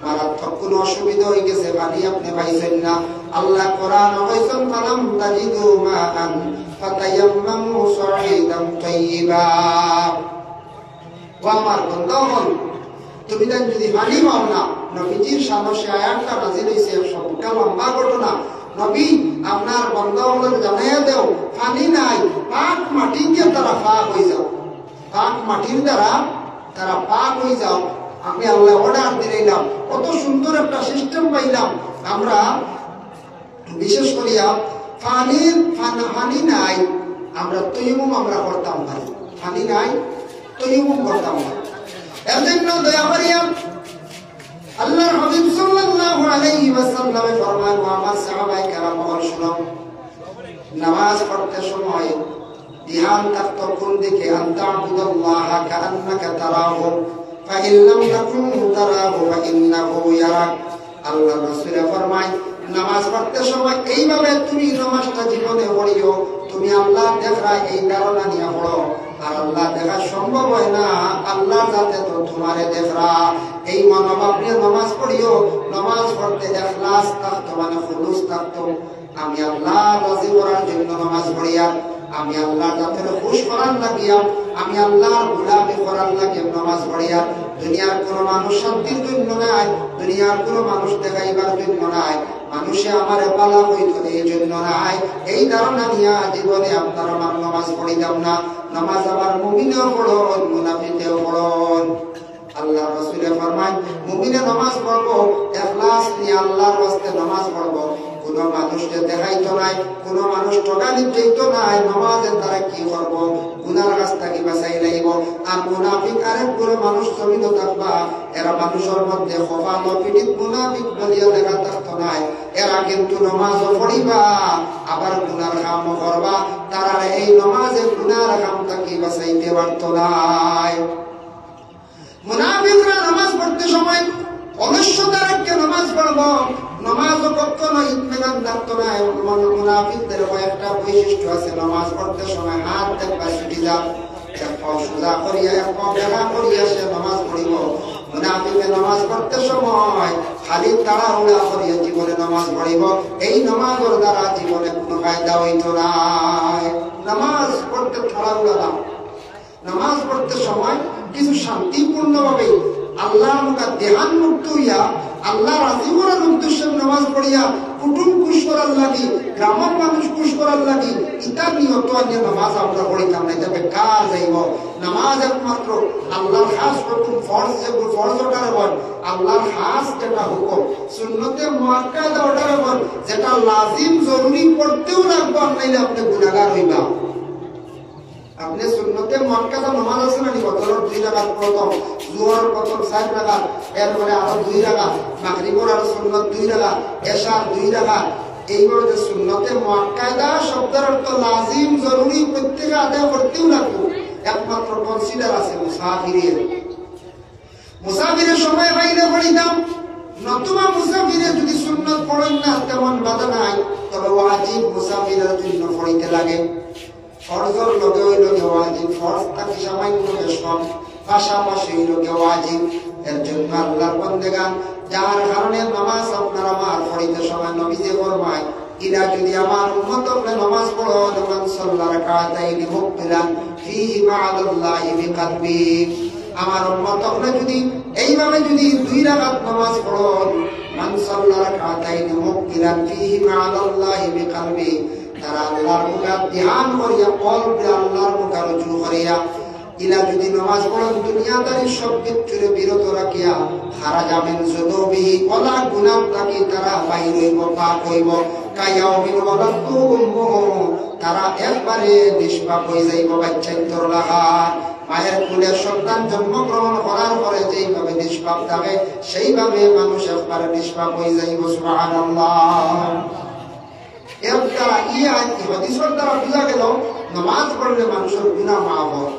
মারাত্মক কোন অসুবিধা হয়ে গেছে, পানি আপনি পাইছেন না, আল্লাহ কোরআন কইছেন ফালাম তাজিদু মাআন ফাতায়াম্মামু সাঈদান তাইয়্যিবা আমার বন্ধুগণ তুমি দেন যদি পানি পাও না নবীজির সামনে আয়াতটা নাজিল হইছে 100 ফুটা লম্বা ঘটনা নবী আপনার বন্ধুগণের জানাইয়া দেও পানি নাই পাক মাটিকে তারা পাক হয়ে যাও পাক মাটির দ্বারা তারা পাক হয়ে যাও আমি আল্লাহ অর্ডার দিলাম কত সুন্দর একটা সিস্টেম পাইলাম আমরা বিশেষ করিয়া পানির পানি নাই আমরা তৈমুম আমরা করতাম ভাই পানি নাই তৈমুম করতাম না এর জন্য দয়া করিয়া আল্লাহর হাবিব সাল্লাল্লাহু আলাইহি ওয়াসাল্লামে ফরমান ও আমার সাহাবায়ে কেরাম শুনো নামাজ পড়তে সময় ধ্যান থাকতো কোন দিকে আনতা আবুদাল্লাহ কাআন্নাকা তারাহু ফাইন লাম তাকুন তারাহু ফাইন্নাহু ইয়ারাক আল্লাহ রাসূল ফরমায় নামাজ পড়তে সময় এইভাবে তুমি নামাজটা জীবনে পড়িও তুমি আল্লাহ দেখা এই ধারণা নিয়ে পড়ো আর আল্লাহ দেখা সম্ভব হয় না আল্লাহ যাতে তো তোমারে দেখা এই মনোভাব নিয়ে নামাজ পড়িও নামাজ পড়তে ইখলাস থাকতো মানে খুলুস থাকতো আমি আল্লাহ রাজি করার জন্য নামাজ পড়িয়া আমি আল্লাহর যাতে খুশ করার লাগিয়া আমি আল্লাহর গোলামি করার লাগে নামাজ পড়িয়া দুনিয়ার কোনো মানুষ শান্তির জন্য নাই দুনিয়ার কোনো মানুষ দেখাইবার জন্য নাই মানুষে আমার পালা হইতো এই জন্য নাই এই ধারণা নিয়ে জীবনে আপনারা আমার নামাজ পড়িতাম না নামাজ আবার মুমিনেও পড়ুন মুনাফিকেও পড়ুন আল্লাহ রাসূল ফরমায় মুমিনে নামাজ পড়বো ইখলাস নিয়ে আল্লাহর ওয়াস্তে নামাজ পড়বো কোনো মানুষকে দেখাইতো নাই কোনো মানুষ ঠকানি দিত নাই নামাজের দ্বারা কি করব গুনার কাছ থেকে বাঁচাই লাইব আর মুনাফিক আরেক কোনো মানুষ জমিন থাকবা এরা মানুষের মধ্যে খফাল পীড়িত মুনাফিক বলিয়া দেখা থাকতো নাই এরা কিন্তু নামাজও পড়িবা আবার গুনার কাম করবা তারা এই নামাজে গুনার কাম থেকে বাঁচাইতে পারতো নাই মুনাফিকরা নামাজ পড়তে সময় অবশ্য তারাকে নামাজ পড়ব নামাজ কখনো ইতমিনান থাকতো না মুনাফিকদের একটা বৈশিষ্ট্য আছে নামাজ পড়তে সময় হাত দেখবা ছুটি যাও সোজা করিয়া দেখা করিয়া সে নামাজ পড়িব মুনাফিকে নামাজ পড়তে সময় খালি তাড়াহুড়া করিয়া জীবনে নামাজ পড়িব এই নামাজের দ্বারা জীবনে কোনো ফায়দা হইত না নামাজ পড়তে তাড়াহুড়া না নামাজ পড়তে সময় কিছু শান্তিপূর্ণ ভাবে আল্লাহর মুখে ধ্যান মুক্ত হইয়া আল্লাহ রাজি করার উদ্দেশ্যে নামাজ পড়িয়া কুটুম খুশ করার লাগি গ্রামের মানুষ খুশ করার লাগি ইতার নিয়ত নিয়ে নামাজ আমরা পড়িতাম না এটা বেকার যাইব নামাজ একমাত্র আল্লাহর খাস হুকুম ফরজ যেগুলো ফরজ অর্ডার হন আল্লাহর খাস যেটা হুকুম সুন্নতে মুআক্কাদা অর্ডার হন যেটা লাজিম জরুরি পড়তেও লাগবে নাইলে আপনি গুনাহগার হইবা আপনি সুন্নতে মুআক্কাদা নামাজ আছে না বদরের 2 রাকাত প্রথম জোহর প্রথম 4 রাকাত এরপরে আরো 2 রাকাত মাগরিবের আর সুন্নত 2 রাকাত এশার 2 রাকাত এইগুলো যে সুন্নতে মুআক্কাদা শব্দের অর্থ লাজিম জরুরি প্রত্যেক আদায় করতেও লাগবে একমাত্র কনসিডার আছে মুসাফিরের সময় বাইরে পড়িতাম নতুবা মুসাফিরে যদি সুন্নত পড়েন না তেমন বাধা নাই তবে ওয়াজিব মুসাফিরের জন্য পড়িতে লাগে ফরজর লগে হইল ওয়াজিব ফরজ তাকে সামান্য বেশ কম পাশাপাশি হইল ওয়াজিব এর জন্য আল্লাহর বান্দাগান যার কারণে নামাজ আপনারা আমার পড়িতে সময় নবীজি ফরমায় ইরা যদি আমার উম্মত আপনি নামাজ পড়ো তখন সাল্লাহ রাকাতাইনি মুকবিলান ফিহি মা'আল্লাহি বিকলবি আমার উম্মত আপনি যদি এইভাবে যদি 2 রাকাত নামাজ পড়ো মান সাল্লাহ রাকাতাইনি মুকবিলান ফিহি মা'আল্লাহি বিকলবি তারা আল্লাহর মুখে ধ্যান করিয়া কলবে আল্লাহর মুখে রুজু করিয়া ইলা যদি নামাজ পড়েন দুনিয়াদারি সব কিছুরে বিরত রাখিয়া হারা যাবেন যুদবি ওলা গুনাহ থেকে তারা বাইর হইব পাক হইব কায়াউমিন ওয়ালাতুম তারা একবারে নিষ্পাপ হয়ে যাইব বাচ্চান্তর লাহার মায়ের কোলে সন্তান জন্মগ্রহণ করার পরে যেইভাবে নিষ্পাপ থাকে সেইভাবে মানুষ একবারে নিষ্পাপ হয়ে যাইব সুবহানাল্লাহ এর দ্বারা হাদিসের দ্বারা বোঝা গেল নামাজ পড়লে মানুষের গুনাহ মাফ হয়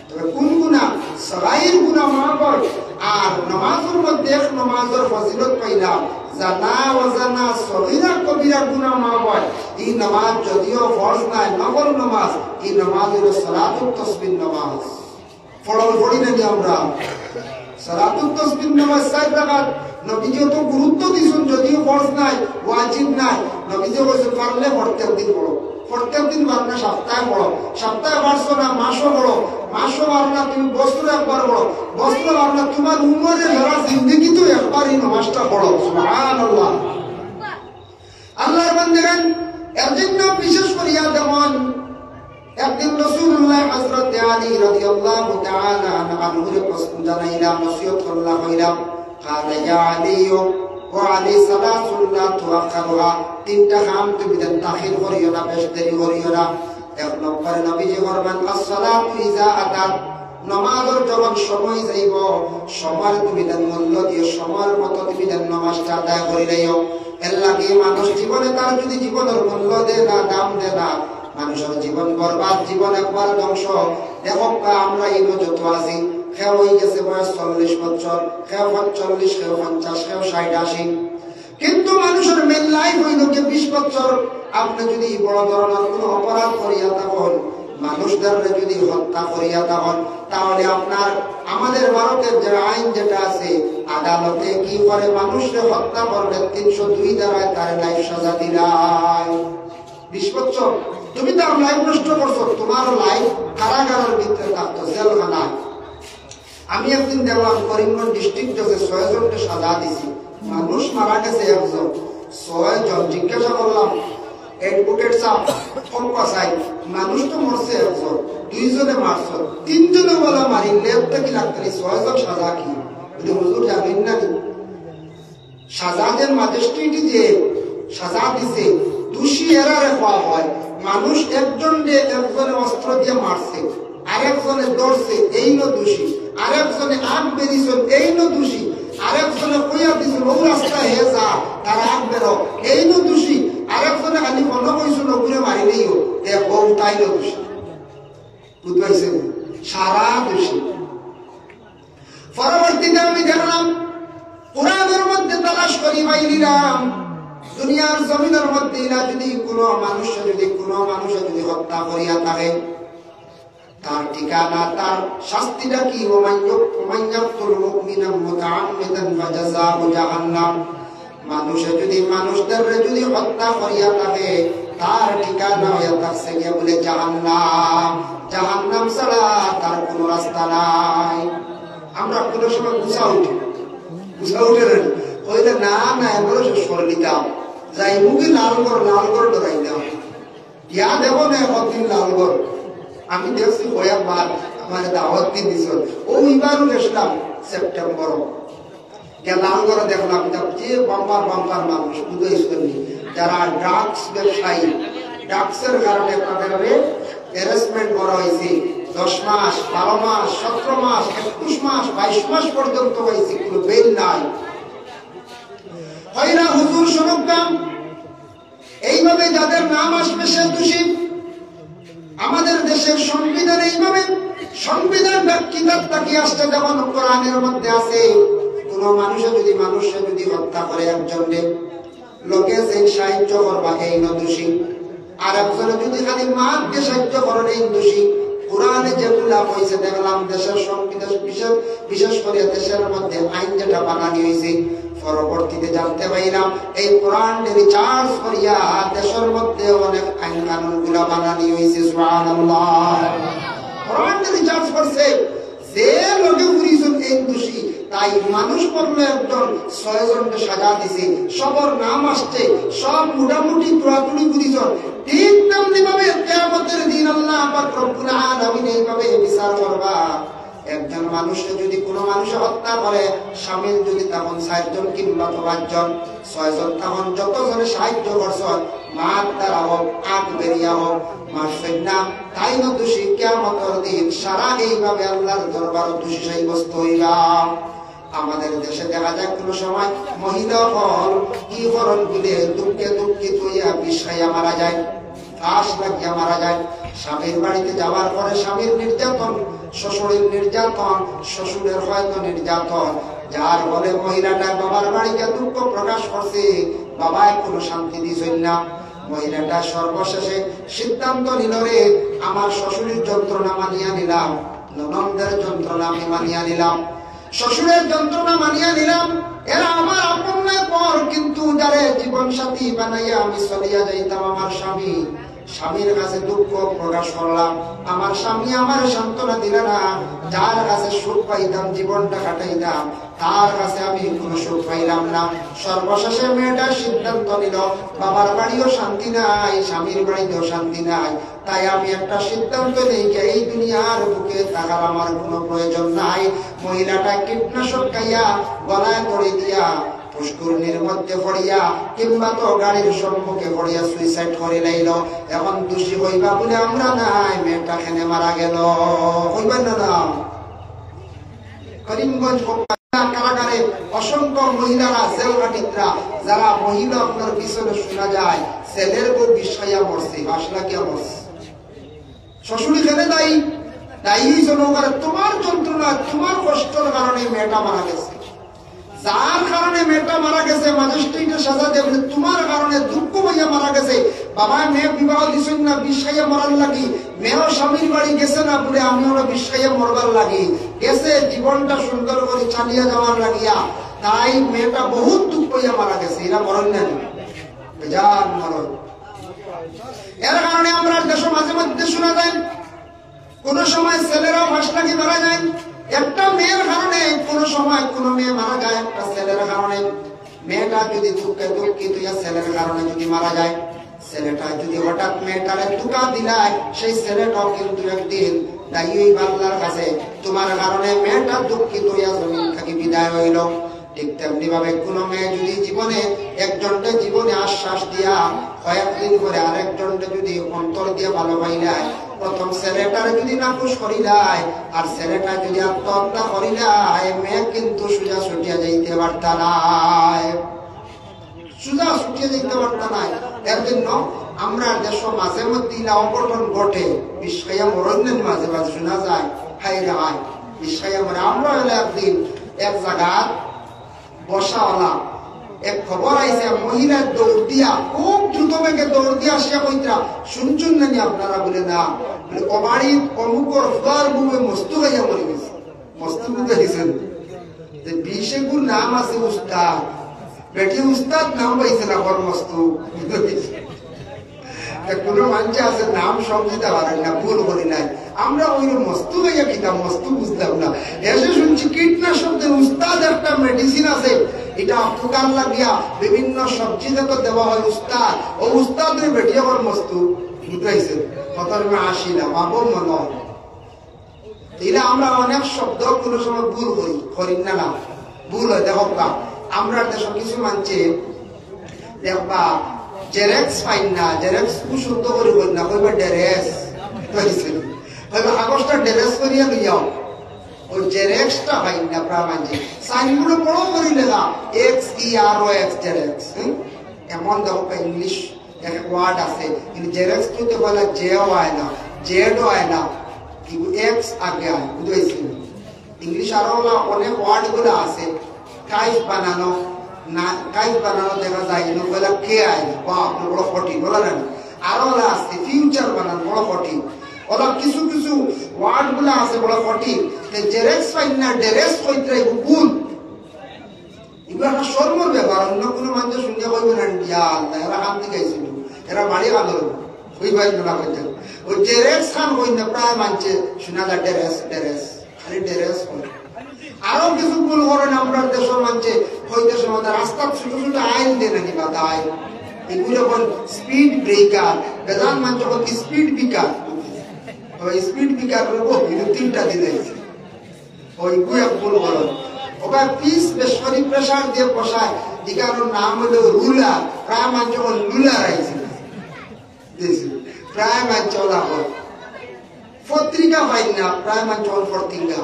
তবে কোন গুনাহ সগাইর গুনাহ মাফ হয় আর নামাজের মধ্যে নামাজের ফজিলত পাইলাম জানা ওয়াজানা সগীরা কবিরা গুনাহ মাফ হয় এই নামাজ যদিও ফরজ নাই নফল নামাজ এই নামাজ হলো সালাতুত তাসবিহ নামাজ পড়ি না আমরা সালাতুত তাসবিহ নামাজ 4 রাকাত নবীজি তো গুরুত্ব দিয়েছেন যদিও ফরজ নাই ওয়াজিব নাই নবীজি বলেছেন পারলে পড়তে দিন পড়ো প্রত্যেক দিন পারো না সপ্তাহে পড়ো, সপ্তাহে পারছো না মাসও পড়ো, মাসও পারো না তুমি বছরে একবার পড়ো, বছরে পারো না তোমার উমরে যারা জিন্দগি তো একবারই নামাজটা পড়ো। সুবহানাল্লাহ। আল্লাহর বান্দাগণ, এর জন্য বিশেষ করিয়া যেমন একদিন রাসূলুল্লাহ হযরত আলী রাদিয়াল্লাহু তাআলা আনহুর প্রশ্ন জানাইলাম, নসিহত করলাম হইলাম, কালা ইয়া আলী ওয়া আলী সালাতুল্লাহ তুআখারুহা, তিনটা কাম তুমি দেন তাখির করিও না, বেশ দেরি করিও না। এক নম্বরে নবীজি ফরমান as-সালাতু ইযা আতাত, নামাজের যখন সময় যাইব সময় তুমি দেন মূল্য দিয়ে সময়ের মতো তুমি দেন নামাজটা আদায় করে লইও। এর লাগে মানুষ জীবনে তার যদি জীবনের মূল্য দেয় না, দাম দেয় না, মানুষের জীবন বরবাদ, জীবন একবার ধ্বংস। দেখো আমরা এই যত আছি, কেউ হয়ে গেছে বয়স 40 বছর, কেউ 45, কেউ 50, কেউ 60, 80, কিন্তু মানুষের মেন লাইফ হইল যে 20 বছর। আপনি যদি বড় ধরনের কোন অপরাধ করিয়া থাকেন, মানুষদের যদি হত্যা করিয়া থাকেন, তাহলে আপনার আমাদের ভারতের যে আইন যেটা আছে, আদালতে কি করে মানুষকে হত্যা করলে 302 ধারায় তার লাইফ সাজা দিলায়। 20 বছর তুমি তার লাইফ নষ্ট করছো, তোমার লাইফ কারাগারের ভিতরে থাকতো, জেলখানায়। আমি একদিন দেখলাম করিমগঞ্জ ডিস্ট্রিক্ট জজে 6 জনকে সাজা দিছি, মানুষ মারা গেছে 1 জন, 6 জন। জিজ্ঞাসা করলাম অ্যাডভোকেট সাহেব ফোনকা সাহেব, মানুষ তো মরছে 1 জন, 2 জনে মারছ, 3 জনে বলা মারিলে তো কি লাগতো, 6 জন সাজা কি? হুজুর জানেন না সাজা যে ম্যাজিস্ট্রেট যে সাজা দিছে, দোষী এরারে পাওয়া হয়। মানুষ একজনে অস্ত্র দিয়ে মারছে, আরেকজনে ধরছে, এই ন দোষী, আরেকজনে আগ বেরিয়েছে, এই ন দোষী, আরেকজনে কইয়া দিছে ও রাস্তা হে যা, তার আগ বেরো, এই ন দোষী, আরেকজনে খালি মনে কইছিল ঘুরে মারিলেইও দেখো তাই ন দোষী। বুঝতে সারা দোষী। পরবর্তীতে আমি দেখলাম কোরআনের মধ্যে তালাশ করি পাইলাম, দুনিয়ার জমিনের মধ্যে যদি কোনো মানুষ যদি হত্যা করিয়া থাকে, তার ঠিকানা, তার শাস্তিটা কি? মানুষদের যদি হত্যা করিয়া থাকে, তার ঠিকানা হইয়া থাকছে গিয়ে বলে জাহান্নাম। জাহান্নাম ছাড়া তার কোন রাস্তা নাই। আমরা কোনো সময় গুছা উঠে কইলে না না এগুলো সরে নিতাম, যাই মুখে লালগড় ডরাইতাম, ইয়া দেব না একদিন লালগড়। আমি দেখছি কয়েকবার আমার দাওয়াত দিয়েছিল, ওইবারও গেছিলাম সেপ্টেম্বর, লালগড়ে দেখলাম যে বাম্পার মানুষ বুঝাইছি যারা ড্রাগস ব্যবসায়ী, ড্রাগসের কারণে তাদের হ্যারাসমেন্ট করা হয়েছে। 10 মাস, 12 মাস, 17 মাস, 21 মাস, 22 মাস পর্যন্ত হয়েছে, কোনো বেল নাই। হয়না হুজুর সরকাম এইভাবে যাদের নাম আসবে সে দোষী। আমাদের দেশের সংবিধান এইভাবে, সংবিধান কিতাব তাকিয়ে আসছে, যেমন কোরআনের মধ্যে আছে, কোন মানুষে যদি হত্যা করে একজনকে, লোকে যে সাহায্য করবা এই ন দোষী, আর একজনে যদি খালি মাকে সাহায্য করেন এই দোষী। কোরআনে যেগুলা হয়েছে দেখলাম দেশের সংবিধান, বিশেষ করে দেশের মধ্যে আইন যেটা বানানি হয়েছে, পরবর্তীতে জানতে পাইলাম এই কোরআন রিচার্জ করিয়া দেশের মধ্যে অনেক আইন কানুন গুলা বানানি হয়েছে। সুবহানাল্লাহ। কোরআন রিচার্জ করছে, যে লোকে পুরিছেন এই দোষী, তাই মানুষ পড়লো একজন 6 জনকে সাজা দিছে, সবর নাম আসছে, সব মোটামুটি পুরাপুরি পুরিছেন। ঠিক তেমনি ভাবে কিয়ামতের দিন আল্লাহ পাক রব্বুল আলামিন এইভাবে বিচার করবা। একজন মানুষকে যদি কোনো মানুষে হত্যা করে, শামিল যদি তখন 7 জন কিংবা 5 জন, 6 জন, তখন যতজনে সাহায্য করছেন, মার দ্বারা হোক, আগ বেরিয়া হোক, মারছেন না, তাই না দোষী। কিয়ামতের দিন সারা এইভাবে আল্লাহর দরবার দোষী সাব্যস্ত হইবা। আমাদের দেশে দেখা যায় কোন সময় মহিলা হল কি হরণ বলে দুঃখিত হইয়া বিষাইয়া মারা যায়, ফাঁস লাগিয়া মারা যায়। স্বামীর বাড়িতে যাওয়ার পরে স্বামীর নির্যাতন, শ্বশুরের নির্যাতন, শ্বশুরের হয়তো নির্যাতন, যার ফলে মহিলাটা বাবার বাড়িতে দুঃখ প্রকাশ করছে, বাবায় কোনো শান্তি দিছেন না। মহিলাটা সর্বশেষে সিদ্ধান্ত নিল, রে আমার শ্বশুরের যন্ত্রণা মানিয়া নিলাম, ননদের যন্ত্রণা আমি মানিয়া নিলাম, শ্বশুরের যন্ত্রণা মানিয়া নিলাম, এরা আমার আপন পর, কিন্তু যারে জীবন সাথী বানাইয়া আমি চলিয়া যাইতাম আমার স্বামী, স্বামীর কাছে দুঃখ প্রকাশ করলাম, আমার স্বামী আমার সান্ত্বনা দিল না, যার কাছে সুখ পাইতাম জীবনটা কাটাইতাম তার কাছে আমি কোনো সুখ পাইলাম না। সর্বশেষে মেয়েটা সিদ্ধান্ত নিল বাবার বাড়িও শান্তি নাই, স্বামীর বাড়িতেও শান্তি নাই, তাই আমি একটা সিদ্ধান্ত নেই যে এই দুনিয়ার বুকে থাকার আমার কোনো প্রয়োজন নাই। মহিলাটা কীটনাশক খাইয়া গলায় দড়ি দিয়া পুষ্করিণীর মধ্যে পড়িয়া কিংবা তো গাড়ির সম্মুখে পড়িয়া সুইসাইড করে লাইল। এখন দোষী হইবা বলে আমরা নাই, মেয়েটা খেনে মারা গেল, হইবেন না? করিমগঞ্জ কারাগারে অসংখ্য মহিলারা জেলঘাটিরা যারা মহিলা আপনার পিছনে শোনা যায় ছেলের বউ বিষাইয়া মরছে, বাসলা কি মরছে, শ্বশুরি খেলে দায়ী, দায়ী জনগণ তোমার যন্ত্রণা তোমার কষ্টের কারণে মেয়েটা মারা গেছে, যার কারণে মেয়েটা মারা গেছে ম্যাজিস্ট্রেটের সাজা দেবে তোমার কারণে দুঃখ হইয়া মারা গেছে। বাবা মেয়ে বিবাহ দিছেন না বিষাইয়া মরার লাগি, মেয়েও স্বামীর বাড়ি গেছে না বলে আমি ওরা বিষাইয়া মরবার লাগি, গেছে জীবনটা সুন্দর করে চালিয়ে যাওয়ার লাগিয়া, তাই মেয়েটা বহুত দুঃখ হইয়া মারা গেছে। এরা মরণ না বেজান মরণ। এর কারণে আমরা দেশ মাঝে মধ্যে শোনা যায় কোন সময় ছেলেরাও ফাঁস লাগি মারা যায়, একটা মেয়ের কারণে কোন সময় কোন মেয়ে মারা যায় একটা ছেলের কারণে। মেয়েটা যদি দুঃখে দুঃখিত ছেলের কারণে যদি মারা যায়, ছেলেটা যদি হঠাৎ মেয়েটারে টুকা দিলায় সেই ছেলেটাও কিন্তু একদিন দায়ী আল্লাহর কাছে তোমার কারণে মেয়েটা দুঃখিত হইয়া জমিন থেকে বিদায় হইল। ঠিক তেমনি ভাবে কোন মেয়ে যদি জীবনে একজনকে জীবনে আশ্বাস দিয়া কয়েকদিন করে আরেকজনকে যদি অন্তর দিয়ে ভালো পাইলায়, প্রথম ছেলেটার যদি নাকুশ করিলায় আর ছেলেটা যদি আত্মহত্যা করিলায়, মেয়ে কিন্তু সোজা ছুটিয়া যাইতে পারত নাই, সোজা ছুটিয়া যাইতে পারত নাই। এর জন্য আমরা দেশ মাঝে মধ্যে অঘটন ঘটে, বিষয়া মরণের মাঝে মাঝে শোনা যায় হাই রে হাই বিষয়া মরে। আমরা হলে একদিন এক জায়গার বসাওয়ালা এক খবর আইছে, মহিলার দৌড় দিয়া খুব দ্রুত বেগে দৌড় দিয়া আসিয়া কইতরা শুনছুন নানি আপনারা বলে না বলে অবাড়ির অমুকর ফুয়ার বুকে মস্তু গাইয়া মরে গেছে, মস্তু বুকে গেছেন যে 20 গুণ নাম আছে উস্তাদ, বেটি উস্তাদ নাম পাইছে না বর মস্তু। কোন মানুষ আছে নাম সব দিতে পারেন না, ভুল করি নাই, আমরা ওই মস্তু গাইয়া কিতাম মস্তু বুঝতাম না। এসে শুনছি কীটনাশক উস্তাদ একটা মেডিসিন আছে, এটা ফুকার লাগিয়া বিভিন্ন সবজি যাতে দেওয়া হয় উস্তাদ, ও উস্তাদের বেটি আমার মস্তু বুঝাইছে খতরমে আসি না বাবু মন। এরা আমরা অনেক শব্দ কোন সময় ভুল করি, করি না না ভুল হয়। দেখো আমরা দেশ কিছু মানছে দেখবা জেরেক্স পাইন না, জেরেক্স খুব শুদ্ধ করে বল না, কইবা ডেরেস কইবা কাগজটা ডেরেস করিয়া লইয়াও, ওই জেরেক্সটা পাইন না প্রায় মানছে। সাইনগুলো বড় করে লেখা XEROX জেরেক্স, এমন দেখো ইংলিশ এক ওয়ার্ড আছে কিন্তু জেরেক্স কিন্তু বলা জেও হয় না, জেডও হয় না, কিন্তু এক্স আগে হয়, বুঝেছি? ইংলিশ আরো অনেক ওয়ার্ড গুলো আছে, কাইফ বানানো না, কাইফ বানানো দেখা যায় কিন্তু বলা কে আয় বাপ বড় কঠিন বলা না। আরো আছে ফিউচার বানানো বড় কঠিন, ওরা কিছু কিছু ওয়ার্ড গুলো আছে বড় কঠিন। জেরেক্স পাইন না ডেরেস কইতে ভুল, এগুলো একটা শর্মর ব্যাপার। অন্য কোনো মানুষ শুনে কইবে না আল্লাহ এরা হাত দিকে আইছিল, এরা বাড়ি আলো ওই ভাই না কইতে ওই জেরেক্স খান কই না প্রায় মানছে শোনা যায় ডেরেস ডেরেস খালি ডেরেস কই। আরো কিছু ভুল করেন আমরা দেশের মানছে হইতে সময় রাস্তার ছোট ছোট আইন দেয় নাকি বাধা আইন, এগুলো কোন স্পিড ব্রেকার বেদান মান যখন স্পিড ব্রেকার, ওই স্পিড ব্রেকার করবো কিন্তু 3টা দিলে ওই গুয়া ভুল করেন। ওবার পিস বেশি প্রেসার দিয়ে বসায়, এটার নাম হলো রুলার, প্রায় মান যখন রুলার আইছিল প্রায় মান চলা হয় পত্রিকা পাই না, প্রায় মান চল পত্রিকা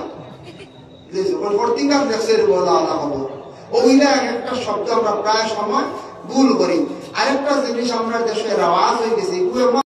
পত্রিকা দেখছে বলা হবো। ওইটা একটা শব্দ আমরা প্রায় সময় ভুল করি। আরেকটা জিনিস আমরা দেশের আওয়াজ হয়ে গেছে